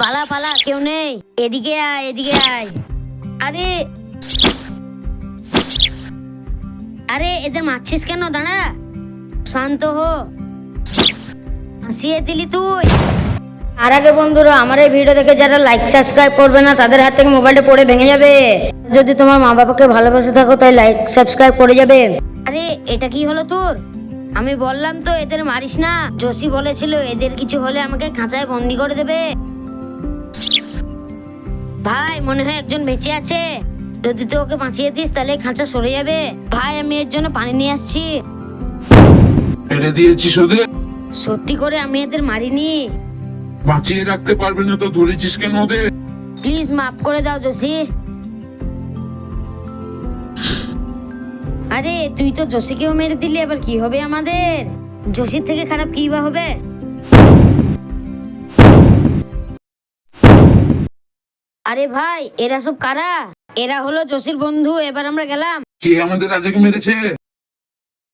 পালা পালা, কেউ নেই। এদিকে আয়, এদিকে আয়। আরে আরে এদের মারছিস কেন? দাঁড়া, শান্ত হো। হাসিয়ে দিলি তুই। আর আগে বন্ধুরা, আমার এই ভিডিও দেখে যারা লাইক সাবস্ক্রাইব করবে না তাদের হাত থেকে মোবাইলটা পড়ে ভেঙে যাবে। যদি তোমার মা বাবাকে ভালোবাসে থাকো তাই লাইক সাবস্ক্রাইব করে যাবে। আরে এটা কি হলো তোর? আমি বললাম তো এদের মারিস না। জসি বলেছিল এদের কিছু হলে আমাকে খাঁচায় বন্দি করে দেবে। ভাই মনে হয় একজন বেঁচে আছে, যদি তুই ওকে বাঁচিয়ে দিস তাহলে খাঁচা সরে যাবে। ভাই আমি এর জন্য পানি নিয়ে আসছি। মেরে দিয়েছিস ওদের? সত্যি করে আমি এদের মারিনি। বাঁচিয়ে রাখতে পারবে না তো ধরেছিস কেন ওদের? প্লিজ মাফ করে দাও জসি। আরে তুই তো জসিকেও মেরে দিলি, এবার কি হবে আমাদের? জসির থেকে খারাপ কি বা হবে? আরে ভাই এরা সব কারা? এরা হলো জসির বন্ধু। এবার আমরা গেলাম। কে আমাদের রাজাকে মেরেছে?